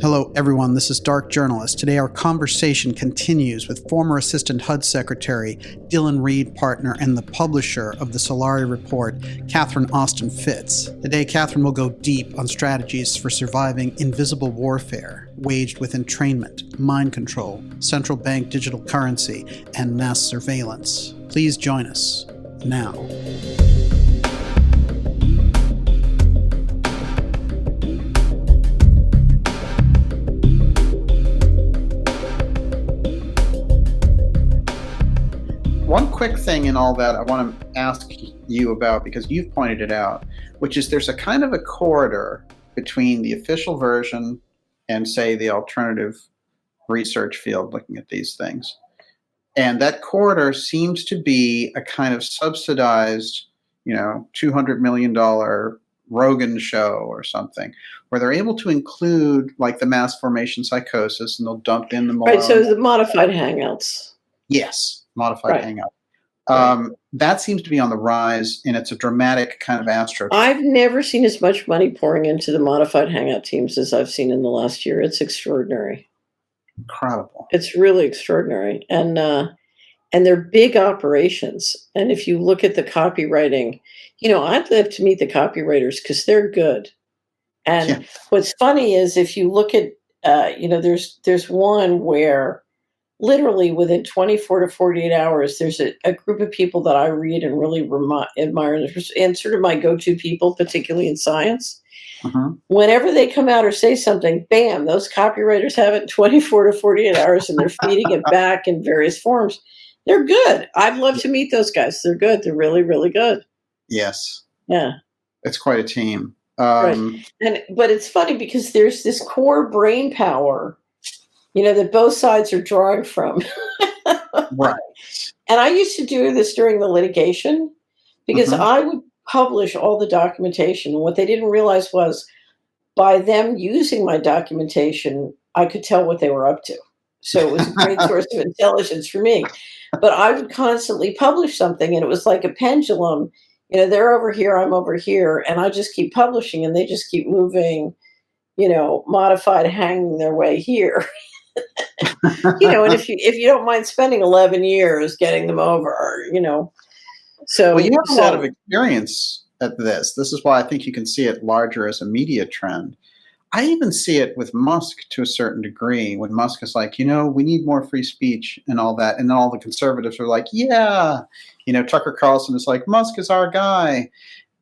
Hello, everyone. This is Dark Journalist. Today, our conversation continues with former Assistant HUD Secretary, Dylan Reed partner, and the publisher of the Solari Report, Catherine Austin Fitts. Today, Catherine will go deep on strategies for surviving invisible warfare waged with entrainment, mind control, central bank digital currency, and mass surveillance. Please join us now. One quick thing in all that I want to ask you about, because you've pointed it out, which is there's a kind of a corridor between the official version and, say, the alternative research field looking at these things. And that corridor seems to be a kind of subsidized, $200 million Rogan show or something, where they're able to include like the mass formation psychosis, and they'll dump in the Malone. Right, so the modified hangouts. Yes. Modified hangout. That seems to be on the rise, and it's a dramatic kind of astro. I've never seen as much money pouring into the modified hangout teams as I've seen in the last year. It's extraordinary. Incredible. It's really extraordinary. And they're big operations. And if you look at the copywriting, I'd love to meet the copywriters because they're good. And what's funny is if you look at, there's one where literally within 24 to 48 hours, there's a group of people that I read and really admire, and sort of my go-to people, particularly in science. Uh-huh. Whenever they come out or say something, bam, those copywriters have it in 24 to 48 hours, and they're feeding it back in various forms. They're good. I'd love to meet those guys. They're good. They're really, really good. Yes. Yeah. It's quite a team. Right. But it's funny because there's this core brain power that both sides are drawing from. Right. And I used to do this during the litigation because I would publish all the documentation. And what they didn't realize was by them using my documentation, I could tell what they were up to. So it was a great source of intelligence for me. But I would constantly publish something, and it was like a pendulum. They're over here, I'm over here, and I just keep publishing, and they just keep moving, modified, hanging their way here. And if you don't mind spending 11 years getting them over, so. Well, you have a lot of experience at this. This is why I think you can see it larger as a media trend. I even see it with Musk to a certain degree, when Musk is like, we need more free speech and all that. And then all the conservatives are like, yeah, Tucker Carlson is like, Musk is our guy.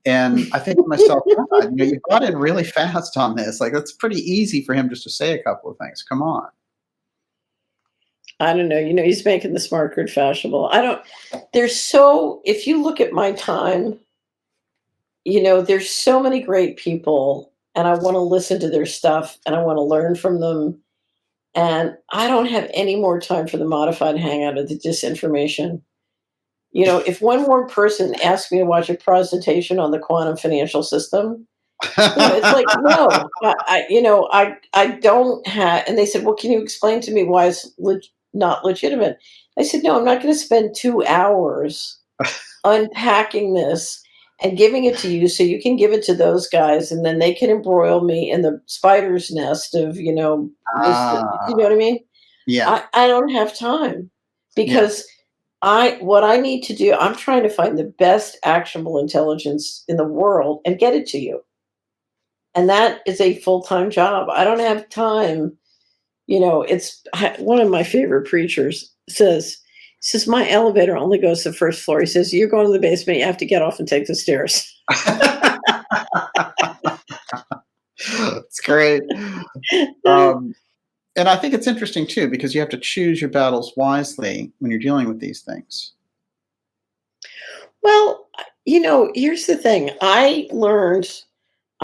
And I think to myself, God, you got in really fast on this. Like, it's pretty easy for him just to say a couple of things. Come on. I don't know. He's making the smart grid fashionable. If you look at my time, there's so many great people, and I want to listen to their stuff, and I want to learn from them. And I don't have any more time for the modified hangout of the disinformation. If one more person asked me to watch a presentation on the quantum financial system, it's like, no, I don't have. And they said, well, can you explain to me why it's not legitimate? I said, no, I'm not going to spend 2 hours unpacking this and giving it to you so you can give it to those guys, and then they can embroil me in the spider's nest of, you know what I mean? Yeah. I don't have time because what I need to do, I'm trying to find the best actionable intelligence in the world and get it to you. And that is a full-time job. I don't have time. It's one of my favorite preachers says, my elevator only goes to the first floor. He says, you're going to the basement. You have to get off and take the stairs. It's great. And I think it's interesting, too, because you have to choose your battles wisely when you're dealing with these things. Well, here's the thing. I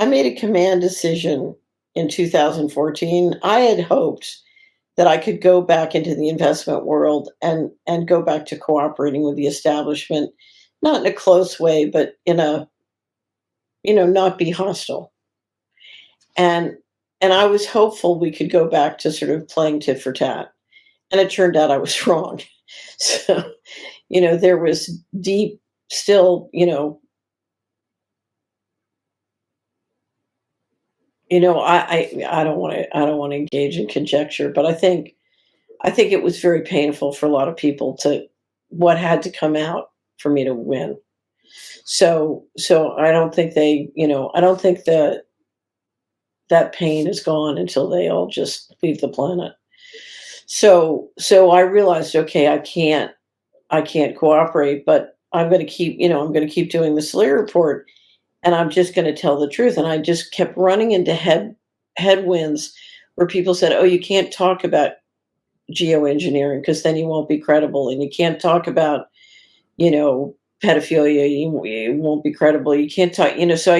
made a command decision in 2014. I had hoped that I could go back into the investment world and go back to cooperating with the establishment, not in a close way, but in a, not be hostile. And I was hopeful we could go back to sort of playing tit for tat. And it turned out I was wrong. So, there was deep, still, I don't want to engage in conjecture, but I think it was very painful for a lot of people to what had to come out for me to win. So I don't think I don't think that pain is gone until they all just leave the planet. So I realized, okay, I can't cooperate, but I'm going to keep doing the Slayer report, and I'm just going to tell the truth. And I just kept running into headwinds where people said, "Oh, you can't talk about geoengineering because then you won't be credible, and you can't talk about you know pedophilia, you won't be credible. You can't talk." So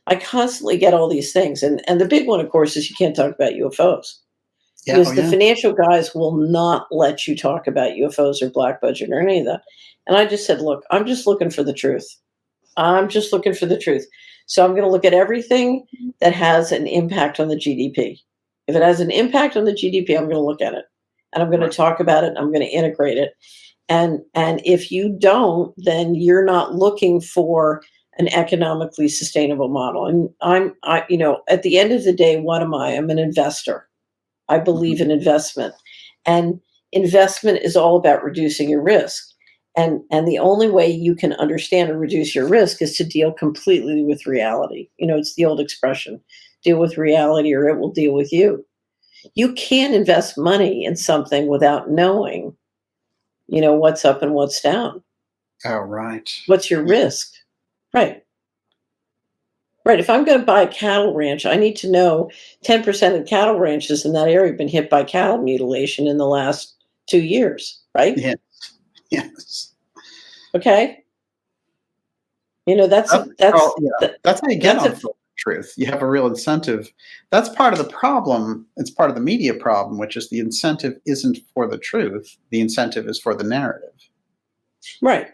I constantly get all these things, and the big one, of course, is you can't talk about UFOs Yeah. Oh because the yeah. financial guys will not let you talk about UFOs or black budget or any of that. And I just said, look, I'm just looking for the truth. I'm just looking for the truth. So I'm going to look at everything that has an impact on the GDP. If it has an impact on the GDP, I'm going to look at it and I'm going to Right. talk about it. I'm going to integrate it. And if you don't, then you're not looking for an economically sustainable model. And at the end of the day, what am I? I'm an investor. I Mhm. believe in investment. And investment is all about reducing your risk. And the only way you can understand and reduce your risk is to deal completely with reality. It's the old expression, deal with reality or it will deal with you. You can't invest money in something without knowing, what's up and what's down. Oh right. What's your Yeah. risk? Right. Right. If I'm going to buy a cattle ranch, I need to know 10% of cattle ranches in that area have been hit by cattle mutilation in the last 2 years, right? Yeah. Yes. Okay. That's That's, a that's oh yeah. that, That's how you get that's on a film truth. You have a real incentive. That's part of the problem. It's part of the media problem, which is the incentive isn't for the truth. The incentive is for the narrative. right.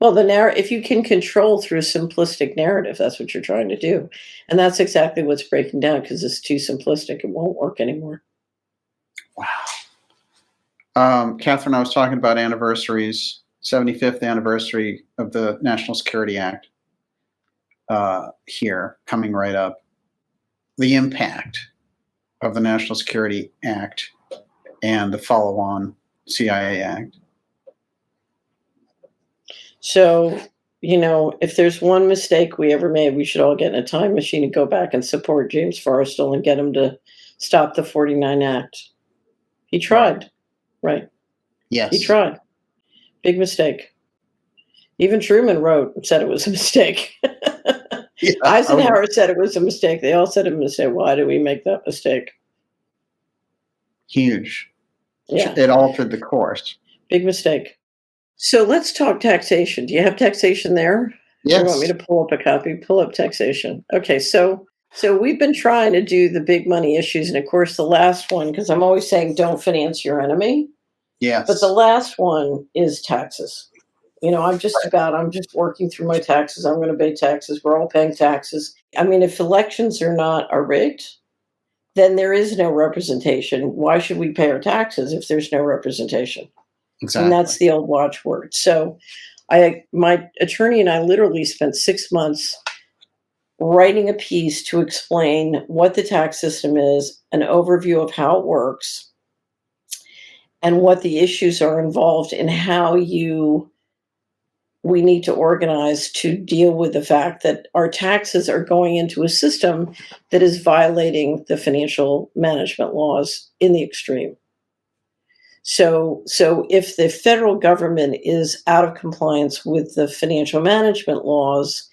Well, the narrative, if you can control through simplistic narrative, that's what you're trying to do, and that's exactly what's breaking down because it's too simplistic. It won't work anymore. Wow. Catherine, I was talking about anniversaries. 75th anniversary of the National Security Act here coming right up. The impact of the National Security Act and the follow-on CIA Act. So, if there's one mistake we ever made, we should all get in a time machine and go back and support James Forrestal and get him to stop the 49 Act. He Right. tried, right? He Yes. tried. Big mistake. Even Truman wrote and said it was a mistake. Yeah. Oh yeah. Eisenhower said it was a mistake. They all said it was a mistake. Why did we make that mistake? Huge. Yeah, It altered the course. big mistake. So let's talk taxation. Do you have taxation there? Or you want me Yes. to pull up a copy? Pull up taxation. Okay, so we've been trying to do the big money issues, and of course the last one, because I'm always saying don't finance your enemy, but the Yes. last one is taxes. I'm just working through my taxes. I'm going to pay taxes. We're all paying taxes. I mean, if elections are rigged, then there is no representation. Why should we pay our taxes if there's no representation? And Exactly. that's the old watchword. So my attorney and I literally spent 6 months writing a piece to explain what the tax system is, an overview of how it works, and what the issues are involved in how we need to organize to deal with the fact that our taxes are going into a system that is violating the financial management laws in the extreme. So if the federal government is out of compliance with the financial management laws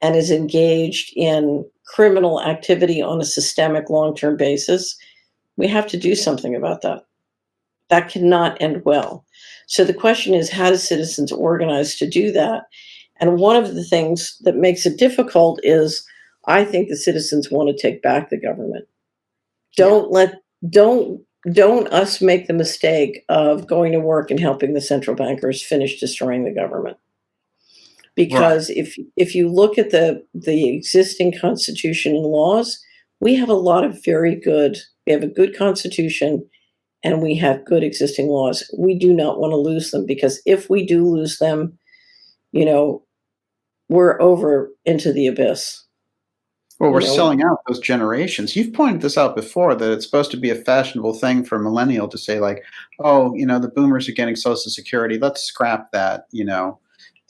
and is engaged in criminal activity on a systemic long-term basis, we have to do something about that. That cannot end well. So the question is, how do citizens organize to do that? And one of the things that makes it difficult is I think the citizens want to take back the government. Yeah. Don't let don't don't us make the mistake of going to work and helping the central bankers finish destroying the government. Right. Because if you look at the existing constitution and laws, we have a lot of we have a good constitution and we have good existing laws. We do not want to lose them because if we do lose them, you know, we're over into the abyss. Well, we're you know, selling out those generations. You've pointed this out before that it's supposed to be a fashionable thing for a millennial to say, like, oh, the boomers are getting Social Security. Let's scrap that, right.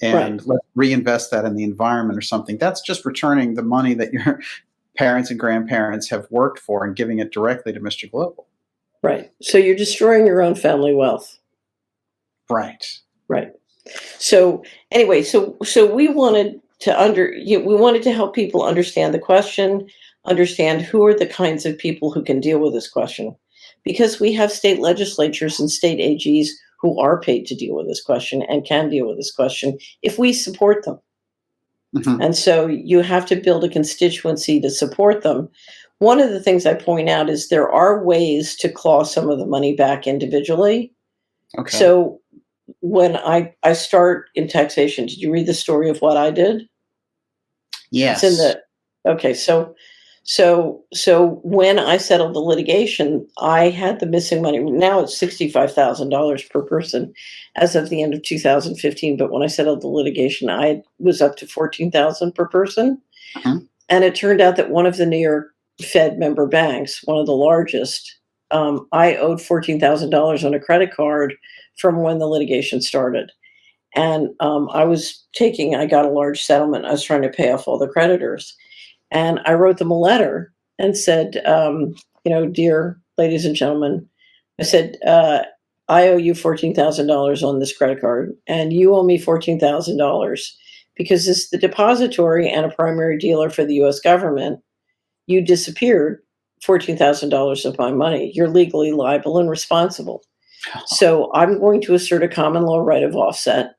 and let's reinvest that in the environment or something. That's just returning the money that your parents and grandparents have worked for and giving it directly to Mr. Global. Right. So you're destroying your own family wealth. Right. Right. So anyway, so we wanted to we wanted to help people understand the question, understand who are the kinds of people who can deal with this question, because we have state legislatures and state AGs who are paid to deal with this question and can deal with this question if we support them. Hmm. And so you have to build a constituency to support them. One of the things I point out is there are ways to claw some of the money back individually. Okay. So when I start in taxation, did you read the story of what I did? It's in Yes. the okay. So when I settled the litigation, I had the missing money. Now it's $65,000 per person, as of the end of 2015. But when I settled the litigation, I was up to 14,000 per person, Mhm. and it turned out that one of the New York Fed member banks, one of the largest, I owed $14,000 on a credit card from when the litigation started. And I got a large settlement. I was trying to pay off all the creditors. And I wrote them a letter and said, dear ladies and gentlemen, I said, I owe you $14,000 on this credit card, and you owe me $14,000 because this is the depository and a primary dealer for the US government. You disappeared $14,000 of my money. You're legally liable and responsible. So I'm going to assert a common law right of offset,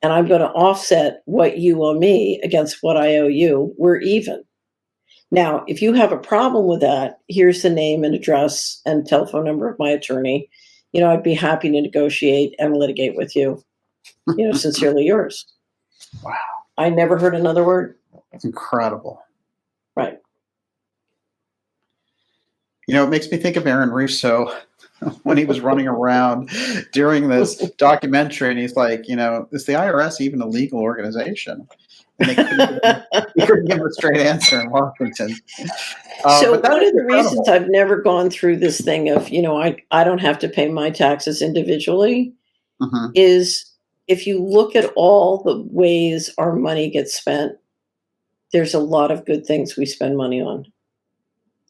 and I'm going to offset what you owe me against what I owe you. We're even. Now, if you have a problem with that, here's the name and address and telephone number of my attorney. I'd be happy to negotiate and litigate with you. Sincerely yours. Wow. I never heard another word. Incredible. Right. It makes me think of Aaron Russo when he was running around during this documentary, and he's like, is the IRS even a legal organization? And he couldn't give a straight answer in Washington. So But that one is of the incredible. reasons I've never gone through this thing of, I don't have to pay my taxes individually Mhm. is if you look at all the ways our money gets spent, there's a lot of good things we spend money on.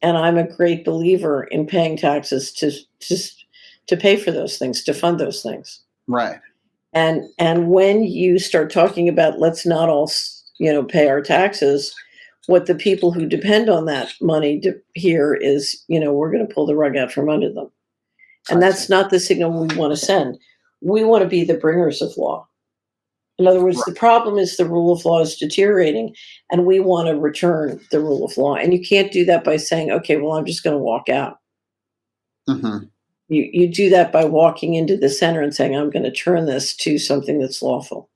And I'm a great believer in paying taxes to pay for those things, to fund those things. Right. And when you start talking about let's not all pay our taxes, what the people who depend on that money hear is we're going to pull the rug out from under them, and that's not the signal we want to send. We want to be the bringers of law. In other words, Right. the problem is the rule of law is deteriorating, and we want to return the rule of law. And you can't do that by saying, okay, well, I'm just going to walk out. Mhm. You do that by walking into the center and saying, I'm going to turn this to something that's lawful.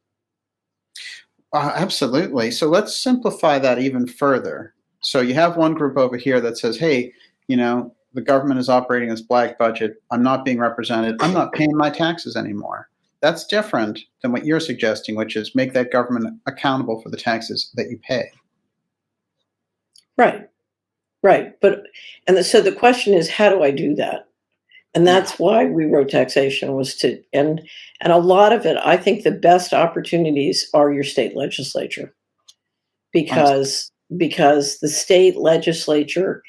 Absolutely. So let's simplify that even further. So you have one group over here that says, hey, the government is operating this black budget. I'm not being represented. I'm not paying my taxes anymore. That's different than what you're suggesting, which is make that government accountable for the taxes that you pay. Right. Right. So the question is, how do I do that? And that's why we wrote taxation was to, and a lot of it, I think the best opportunities are your state legislature, because the state legislature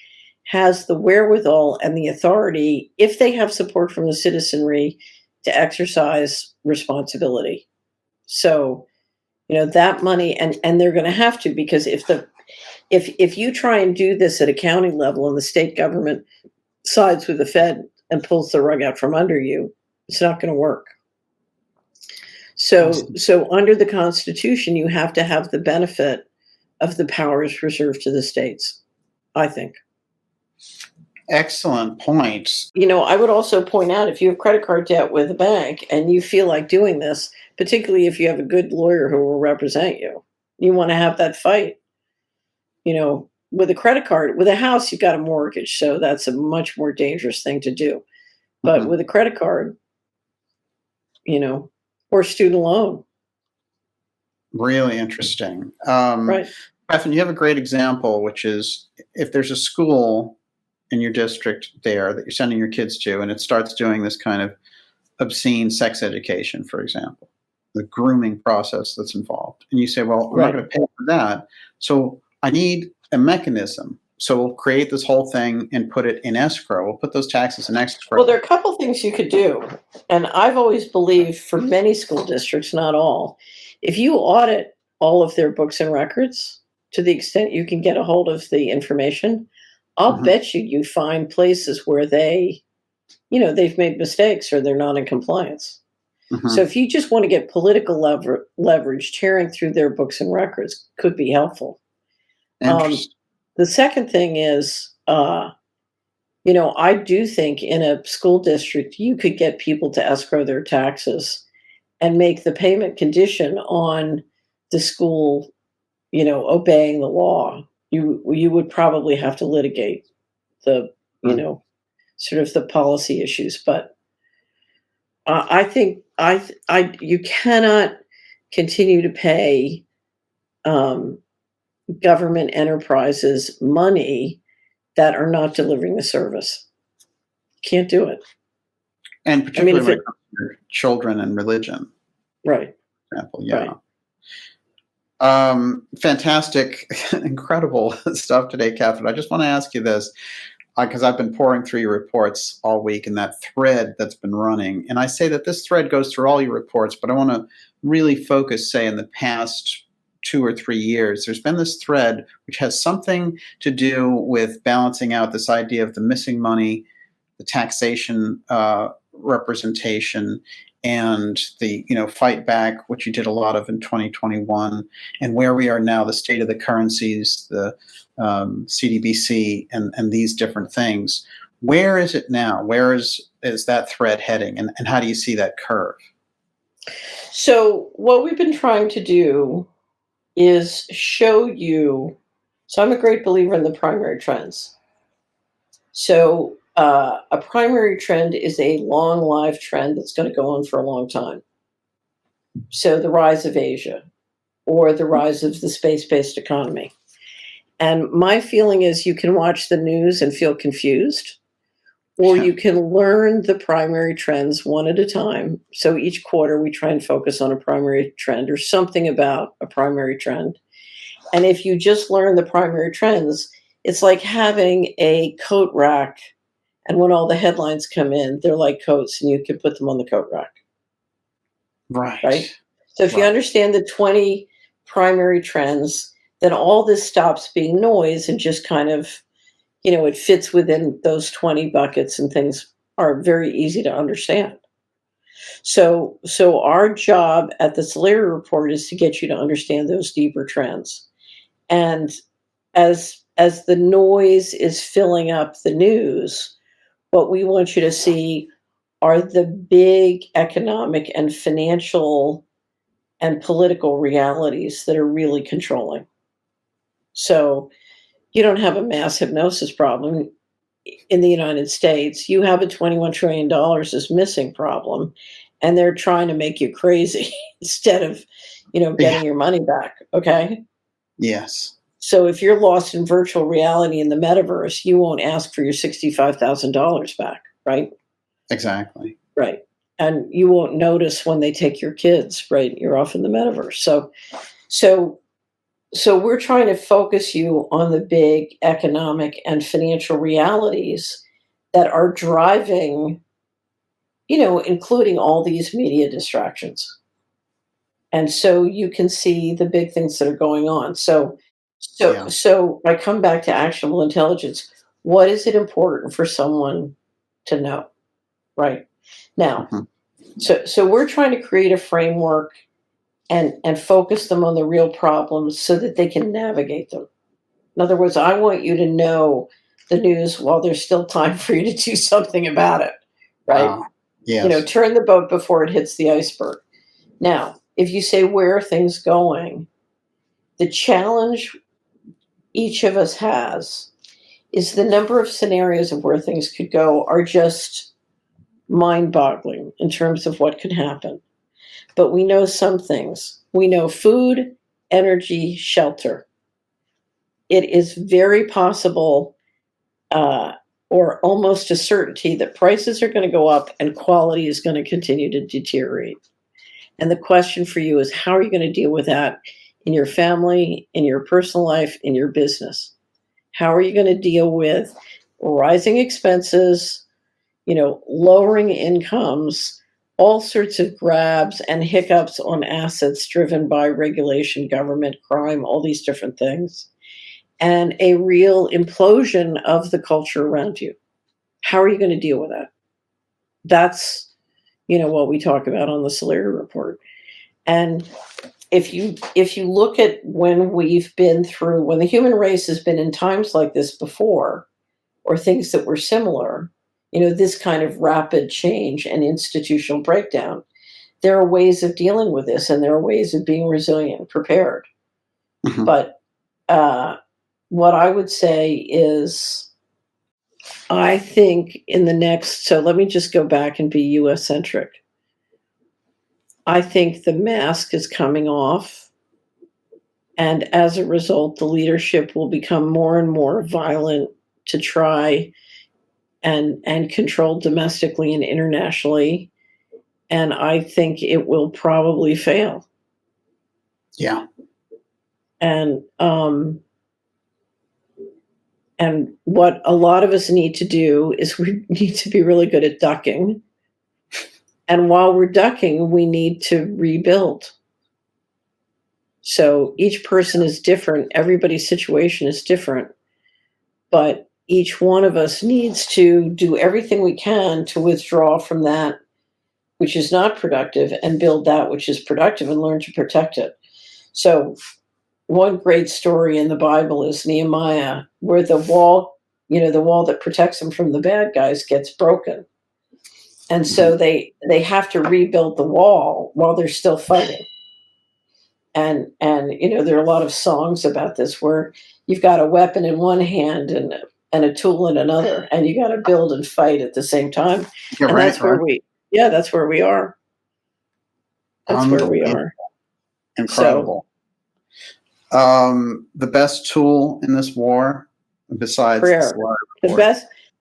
has the wherewithal and the authority, if they have support from the citizenry, to exercise responsibility. So, that money, and they're going to have to, because if you try and do this at a county level and the state government sides with the Fed and pulls the rug out from under you, it's not going to work. So under the Constitution, you have to have the benefit of the powers reserved to the states, I think. Excellent points. I would also point out, if you have credit card debt with a bank and you feel like doing this, particularly if you have a good lawyer who will represent you, you want to have that fight. With a credit card, with a house, you've got a mortgage, so that's a much more dangerous thing to do. But with a credit card, or student loan. Really interesting. Right. Catherine, you have a great example, which is if there's a school in your district there that you're sending your kids to, and it starts doing this kind of obscene sex education, for example, the grooming process that's involved, and you say, well, I'm not Right. going to pay for that, so I need a mechanism. So we'll create this whole thing and put it in escrow. We'll put those taxes in escrow. Well, there are a couple things you could do, and I've always believed for many school districts, not all, if you audit all of their books and records to the extent you can get a hold of the information, I'll Mhm, bet you find places where they've made mistakes or they're not in compliance. So mhm. if you just want to get political leverage, tearing through their books and records could be helpful. Um, Interesting. the second thing is, I do think in a school district, you could get people to escrow their taxes and make the payment condition on the school, obeying the law. You would probably have to litigate the, you Mm. know, sort of the policy issues, but I think you cannot continue to pay um, government enterprises money that are not delivering the service. Can't do it. And I mean, particularly if when it it comes to your children and religion, right, for example, yeah. right. Fantastic, incredible stuff today, Catherine. I just want to ask you this because I've been pouring through your reports all week and that thread that's been running. And I say that this thread goes through all your reports, but I want to really focus, say, in the past 2 or 3 years, there's been this thread which has something to do with balancing out this idea of the missing money, the taxation representation, and the fight back, which you did a lot of in 2021, and where we are now, the state of the currencies, the CDBC, and these different things. Where is it now? Where is that thread heading, and how do you see that curve? So what we've been trying to do is show you. So I'm a great believer in the primary trends. So a primary trend is a long live trend that's going to go on for a long time. So the rise of Asia or the rise of the space-based economy. And my feeling is you can watch the news and feel confused, or Yeah. you can learn the primary trends one at a time. So each quarter we try and focus on a primary trend or something about a primary trend. And if you just learn the primary trends, it's like having a coat rack. And when all the headlines come in, they're like coats and you can put them on the coat rack, right? Right. So if you Right. understand the 20 primary trends, then all this stops being noise and just kind of, it fits within those 20 buckets and things are very easy to understand. So our job at the Solari Report is to get you to understand those deeper trends. And as the noise is filling up the news, what we want you to see are the big economic and financial and political realities that are really controlling. So you don't have a mass hypnosis problem in the United States. You have a $21 trillion is missing problem, and they're trying to make you crazy instead of, Yeah. getting your money back. Okay. Yes. So if you're lost in virtual reality in the metaverse, you won't ask for your $65,000 back, right? Exactly. Right. And you won't notice when they take your kids, right? You're off in the metaverse. So so we're trying to focus you on the big economic and financial realities that are driving, including all these media distractions. And so you can see the big things that are going on. Yeah. So I come back to actionable intelligence. What is it important for someone to know? Right. Now, Mhm. so we're trying to create a framework and focus them on the real problems so that they can navigate them. In other words, I want you to know the news while there's still time for you to do something about it, right? Wow. Yes. Turn the boat before it hits the iceberg. Now, if you say, where are things going? The challenge each of us has is the number of scenarios of where things could go are just mind boggling in terms of what could happen. But we know some things. We know food, energy, shelter. it is very possible, or almost a certainty, that prices are going to go up and quality is going to continue to deteriorate. And the question for you is, how are you going to deal with that in your family, in your personal life, in your business? How are you going to deal with rising expenses, lowering incomes, all sorts of grabs and hiccups on assets driven by regulation, government, crime, all these different things, and a real implosion of the culture around you? How are you going to deal with that? That's, what we talk about on the Solari report. And if you look at when the human race has been in times like this before, or things that were similar, this kind of rapid change and institutional breakdown, there are ways of dealing with this, and there are ways of being resilient, prepared. Mhm. But what I would say is, I think so let me just go back and be US centric. I think the mask is coming off, and as a result, the leadership will become more and more violent to try and control domestically and internationally. And I think it will probably fail. Yeah. And what a lot of us need to do is we need to be really good at ducking. And while we're ducking, we need to rebuild. So each person is different. Everybody's situation is different. But each one of us needs to do everything we can to withdraw from that which is not productive and build that which is productive and learn to protect it. So one great story in the Bible is Nehemiah, where the wall that protects them from the bad guys gets broken. And so they have to rebuild the wall while they're still fighting. And there are a lot of songs about this where you've got a weapon in one hand and a tool in another, and you got to build and fight at the same time. You're and right, that's where that's where we are. That's where we are. Incredible. The best tool in this war, besides prayer.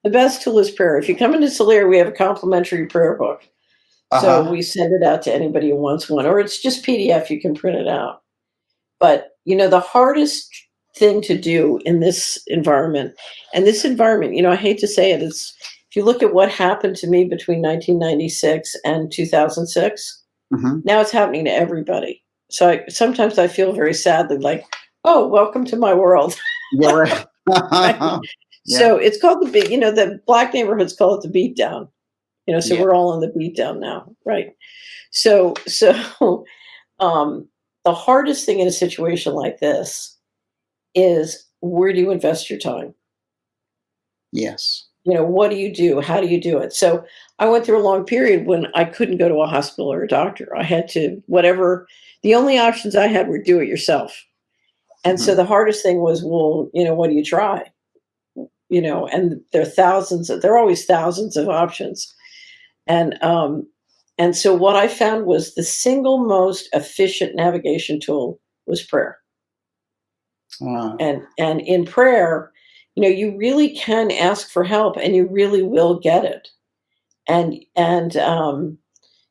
The best tool is prayer. If you come into Solari, we have a complimentary prayer book. So we send it out to anybody who wants one, or it's just PDF. You can print it out. But the hardest thing to do in this environment, I hate to say it, is if you look at what happened to me between 1996 and 2006, now it's happening to everybody. So sometimes I feel very sadly like, oh, welcome to my world. Yeah, right. Right? Yeah. So it's called the black neighborhoods call it the beatdown. So we're all on the beatdown now, right? So the hardest thing in a situation like this is, where do you invest your time? Yes. What do you do? How do you do it? So I went through a long period when I couldn't go to a hospital or a doctor. I had to, the only options I had were do it yourself. And so the hardest thing was, well, what do you try? And there are always thousands of options. And so what I found was the single most efficient navigation tool was prayer. Wow. And in prayer, you really can ask for help, and you really will get it. And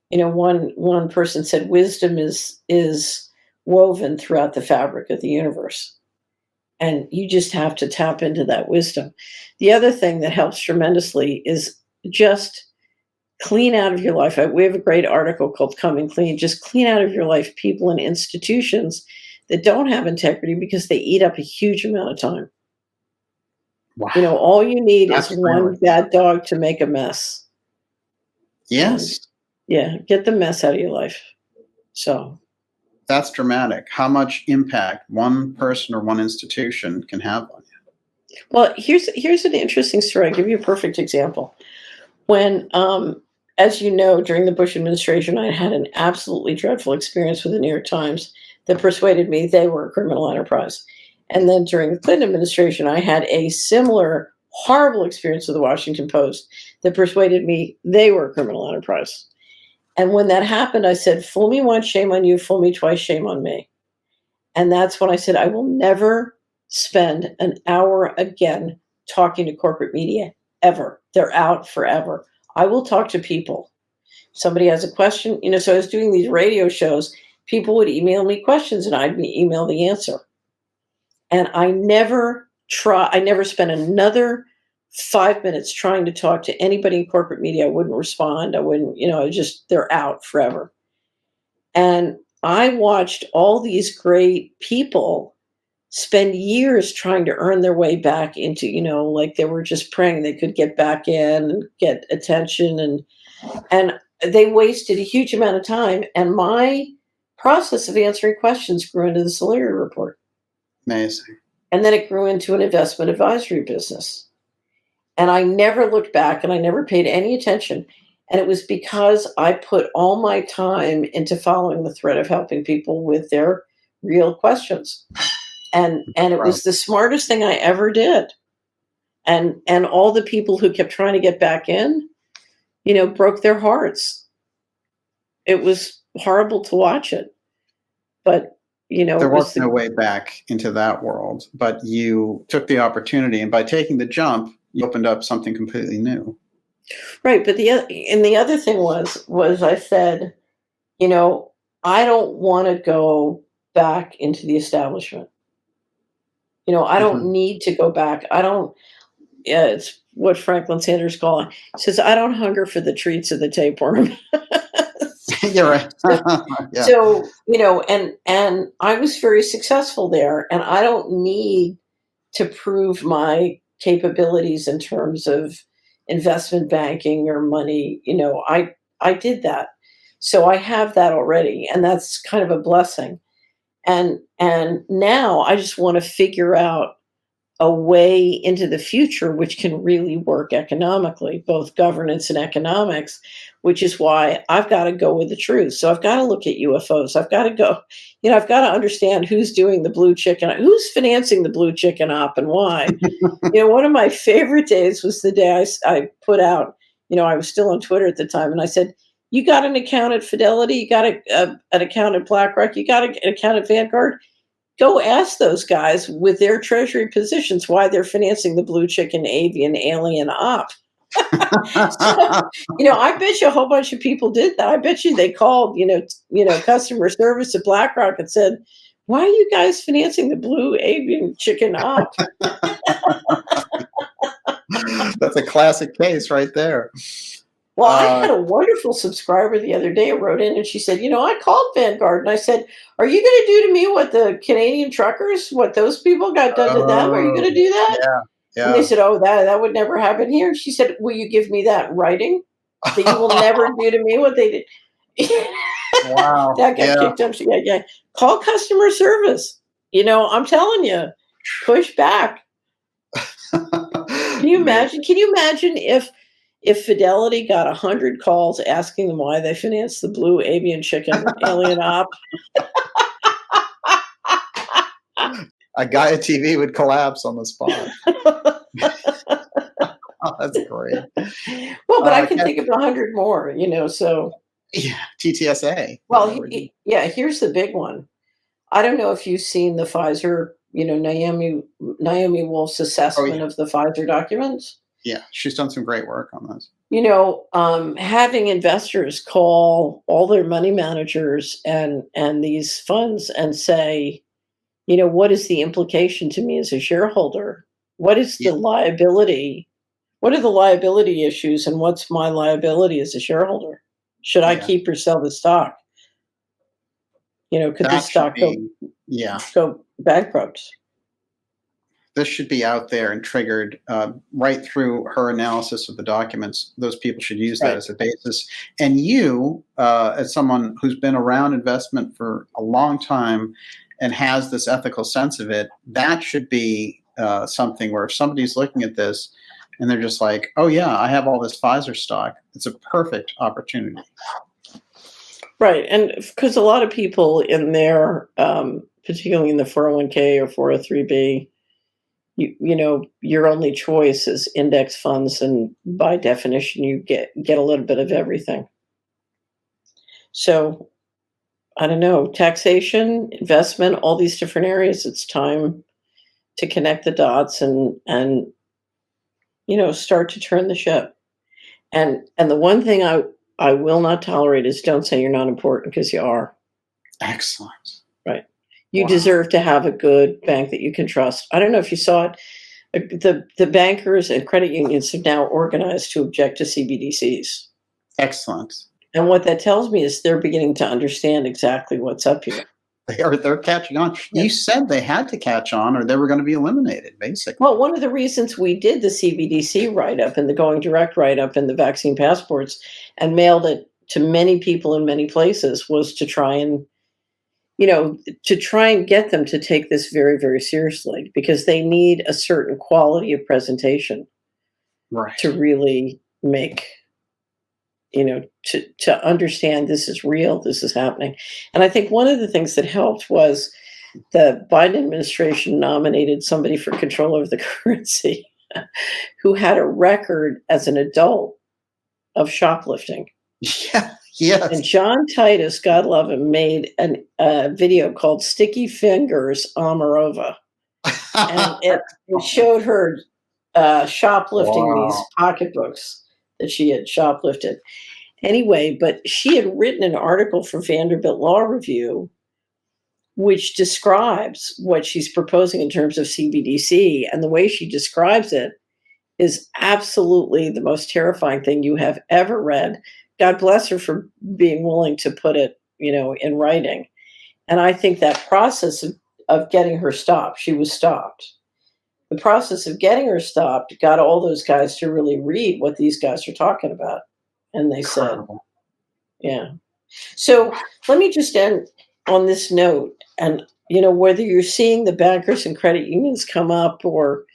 one person said wisdom is woven throughout the fabric of the universe, and you just have to tap into that wisdom. The other thing that helps tremendously is just clean out of your life. We have a great article called Coming Clean. Just clean out of your life people and institutions that don't have integrity, because they eat up a huge amount of time. Wow. All you need is one bad dog to make a mess. Yes. And, get the mess out of your life. So that's dramatic. How much impact one person or one institution can have on you. Well, here's an interesting story. I'll give you a perfect example. When, as you know, during the Bush administration, I had an absolutely dreadful experience with the New York Times that persuaded me they were a criminal enterprise. And then during the Clinton administration, I had a similar horrible experience with the Washington Post that persuaded me they were a criminal enterprise. And when that happened, I said, fool me once, shame on you. Fool me twice, shame on me. And that's when I said, I will never spend an hour again talking to corporate media ever. They're out forever. I will talk to people. Somebody has a question, so I was doing these radio shows. People would email me questions and I'd email the answer. And I never spent another 5 minutes trying to talk to anybody in corporate media. I wouldn't respond. I wouldn't, they're out forever. And I watched all these great people spend years trying to earn their way back into, like they were just praying they could get back in and get attention, and they wasted a huge amount of time. And my process of answering questions grew into the Solari report. Amazing. And then it grew into an investment advisory business. And I never looked back and I never paid any attention. And it was because I put all my time into following the thread of helping people with their real questions. And it was the smartest thing I ever did. And all the people who kept trying to get back in, broke their hearts. It was horrible to watch it. But, there was no way back into that world, but you took the opportunity, and by taking the jump, you opened up something completely new. Right. But the other thing was I said, I don't want to go back into the establishment. I don't need to go back. It's what Franklin Sanders called it. He says, I don't hunger for the treats of the tapeworm. You're right. Yeah. So, and I was very successful there, and I don't need to prove my capabilities in terms of investment banking or money. I did that. So I have that already, and that's kind of a blessing. And now I just want to figure out a way into the future which can really work economically, both governance and economics, which is why I've got to go with the truth. So I've got to look at UFOs. I've got to go, I've got to understand who's doing the blue chicken, who's financing the blue chicken op and why. One of my favorite days was the day I put out, I was still on Twitter at the time, and I said, you got an account at Fidelity, you got an account at BlackRock, you got an account at Vanguard. Go ask those guys with their treasury positions why they're financing the blue chicken avian alien op. So, I bet you a whole bunch of people did that. I bet you they called, customer service at BlackRock and said, why are you guys financing the blue avian chicken op? That's a classic case right there. Well, I had a wonderful subscriber the other day who wrote in and she said, I called Vanguard and I said, are you going to do to me what the Canadian truckers, what those people got done to them? Are you going to do that? Yeah. And they said, oh, that would never happen here. She said, will you give me that in writing? That you will never do to me what they did. Wow. That got kicked up. Yeah. Call customer service. I'm telling you, push back. Can you imagine? Can you imagine if Fidelity got 100 calls asking them why they financed the blue avian chicken alien op? A guy at TV would collapse on the spot. Oh, that's great. Well, but I can think of 100 more, so. Yeah, TTSA. Well, here's the big one. I don't know if you've seen the Pfizer, Naomi Wolf's assessment of the Pfizer documents. Yeah, she's done some great work on this. Having investors call all their money managers and these funds and say, what is the implication to me as a shareholder? What is the liability? What are the liability issues, and what's my liability as a shareholder? Should I keep or sell the stock? Could the stock go bankrupt? This should be out there and triggered right through her analysis of the documents. Those people should use that as a basis. And you, as someone who's been around investment for a long time and has this ethical sense of it, that should be something where if somebody's looking at this and they're just like, oh, yeah, I have all this Pfizer stock, it's a perfect opportunity. Right. And because a lot of people in there, particularly in the 401k or 403b, your only choice is index funds, and by definition, you get a little bit of everything. So, I don't know, taxation, investment, all these different areas. It's time to connect the dots and start to turn the ship. And the one thing I will not tolerate is don't say you're not important, because you are. Excellent. Right. You Wow. deserve to have a good bank that you can trust. I don't know if you saw it. The bankers and credit unions have now organized to object to CBDCs. Excellent. And what that tells me is they're beginning to understand exactly what's up here. They're catching on. Yeah. You said they had to catch on or they were going to be eliminated, basically. Well, one of the reasons we did the CBDC write-up and the Going Direct write-up and the vaccine passports and mailed it to many people in many places was to try and get them to take this very, very seriously, because they need a certain quality of presentation Right. to really make, to understand this is real, this is happening. And I think one of the things that helped was the Biden administration nominated somebody for control of the currency who had a record as an adult of shoplifting. Yeah. Yes. And John Titus, God love him, made a video called "Sticky Fingers Omarova," and it showed her shoplifting these pocketbooks that she had shoplifted. Anyway, but she had written an article for Vanderbilt Law Review, which describes what she's proposing in terms of CBDC, and the way she describes it is absolutely the most terrifying thing you have ever read. God bless her for being willing to put it, in writing. And I think that process of getting her stopped, she was stopped. The process of getting her stopped got all those guys to really read what these guys are talking about. And they Incredible. said, yeah. So let me just end on this note. And, whether you're seeing the bankers and credit unions come up, or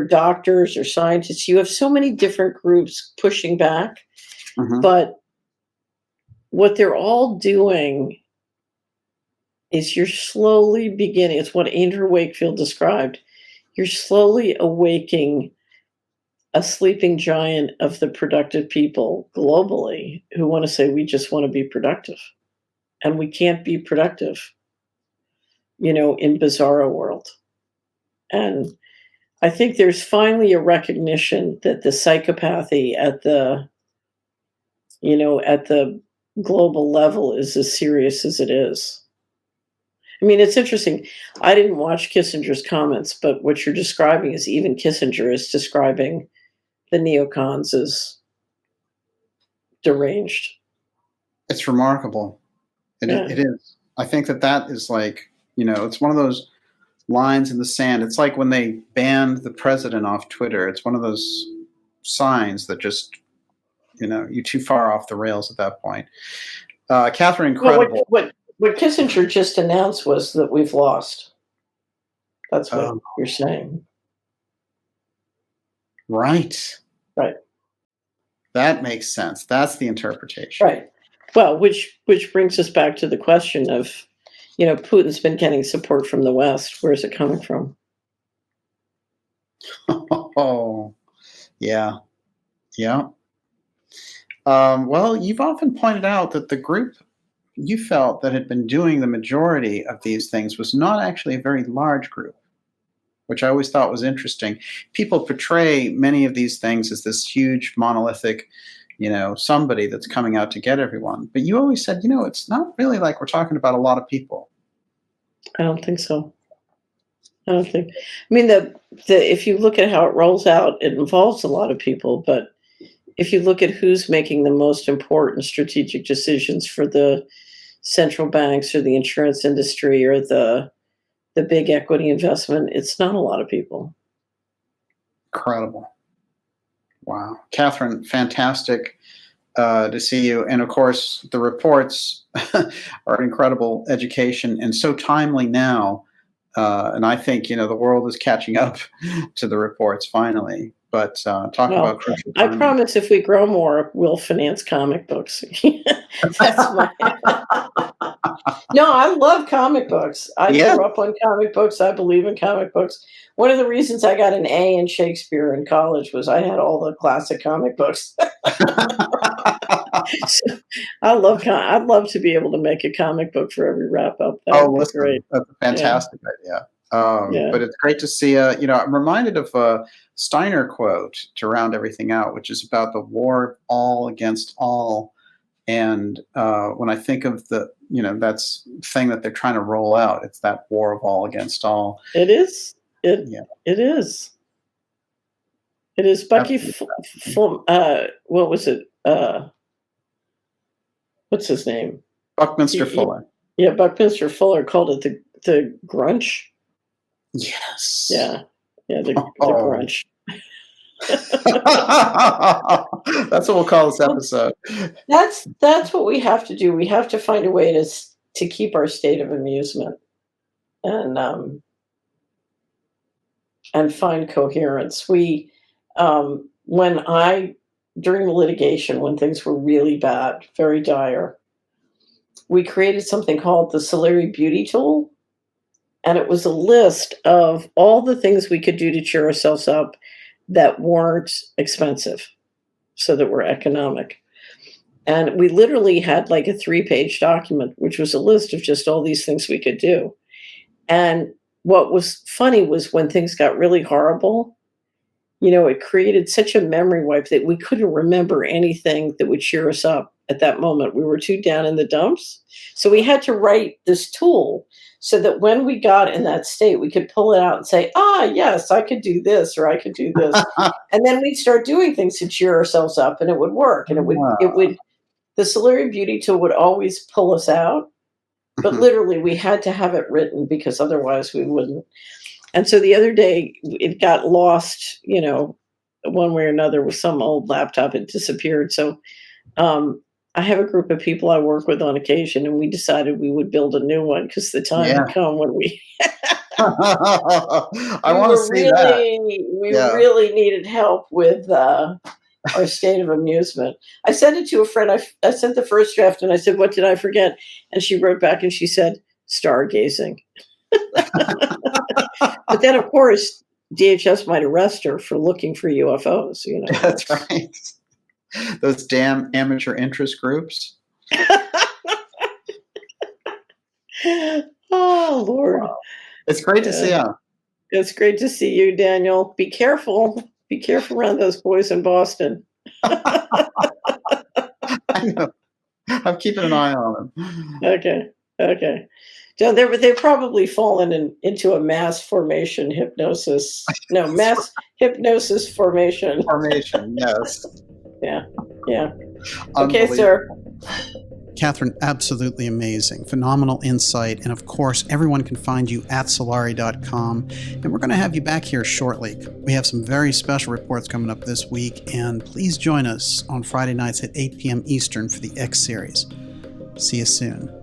doctors or scientists, you have so many different groups pushing back. Mhm. But what they're all doing is you're slowly beginning. It's what Andrew Wakefield described. You're slowly awaking a sleeping giant of the productive people globally who want to say, we just want to be productive. And we can't be productive, in bizarro world. And I think there's finally a recognition that the psychopathy at the global level is as serious as it is. I mean, it's interesting. I didn't watch Kissinger's comments, but what you're describing is even Kissinger is describing the neocons as deranged. It's remarkable. It is. I think that is like, it's one of those lines in the sand. It's like when they banned the president off Twitter. It's one of those signs that just, you're too far off the rails at that point. Catherine, incredible. Well, what Kissinger just announced was that we've lost. That's what you're saying. Right. Right. That makes sense. That's the interpretation. Right. Well, which brings us back to the question of, Putin's been getting support from the West. Where's it coming from? Oh, yeah. Yeah. Well, you've often pointed out that the group you felt that had been doing the majority of these things was not actually a very large group, which I always thought was interesting. People portray many of these things as this huge monolithic, somebody that's coming out to get everyone. But you always said, it's not really like we're talking about a lot of people. I don't think so. I don't think. I mean, if you look at how it rolls out, it involves a lot of people. But if you look at who's making the most important strategic decisions for the central banks or the insurance industry or the big equity investment, it's not a lot of people. Incredible. Wow. Catherine, fantastic to see you. And of course, the reports are an incredible education and so timely now. And I think, the world is catching up to the reports finally. But about crucial I timing. promise if we grow more, we'll finance comic books. That's my. No, I love comic books. I grew up on comic books. I believe in comic books. One of the reasons I got an A in Shakespeare in college was I had all the classic comic books. So, I'd love to be able to make a comic book for every wrap up. That would be great. That's a fantastic idea. Yeah. But it's great to see. I'm reminded of a Steiner quote to round everything out, which is about the war of all against all. And when I think of that's thing that they're trying to roll out, it's that war of all against all. It is. Yeah, It is. It is. Bucky, what was it? What's his name? Buckminster Fuller. Yeah, Buckminster Fuller called it the grunch. Yes. Yeah, the grunch. That's what we'll call this episode. That's what we have to do. We have to find a way to keep our state of amusement and find coherence. We during the litigation, when things were really bad, very dire, we created something called the Solari Beauty Tool. And it was a list of all the things we could do to cheer ourselves up that weren't expensive, so that were economic. And we literally had like a 3-page document, which was a list of just all these things we could do. And what was funny was when things got really horrible, it created such a memory wipe that we couldn't remember anything that would cheer us up at that moment. We were too down in the dumps. So we had to write this tool so that when we got in that state, we could pull it out and say, yes, I could do this, or I could do this. And then we'd start doing things to cheer ourselves up, and it would work. And the Solari Beauty Tool would always pull us out. But literally, we had to have it written because otherwise we wouldn't. And so the other day, it got lost, one way or another with some old laptop. It disappeared. So I have a group of people I work with on occasion, and we decided we would build a new one because the time had come when we I want to see that. We really needed help with our state of amusement. I sent it to a friend. I sent the first draft, and I said, "What did I forget?" And she wrote back, and she said, "Stargazing." But then, of course, DHS might arrest her for looking for UFOs. That's right. Those damn amateur interest groups. Oh, Lord. Wow. It's great to see you. It's great to see you, Daniel. Be careful. Be careful around those boys in Boston. I know. I'm keeping an eye on them. Okay. So they've probably fallen into a mass formation hypnosis. No, mass hypnosis formation. Formation, yes. Yeah. Okay, sir. Catherine, absolutely amazing. Phenomenal insight. And of course, everyone can find you at Solari.com. And we're going to have you back here shortly. We have some very special reports coming up this week. And please join us on Friday nights at 8 p.m. Eastern for the X series. See you soon.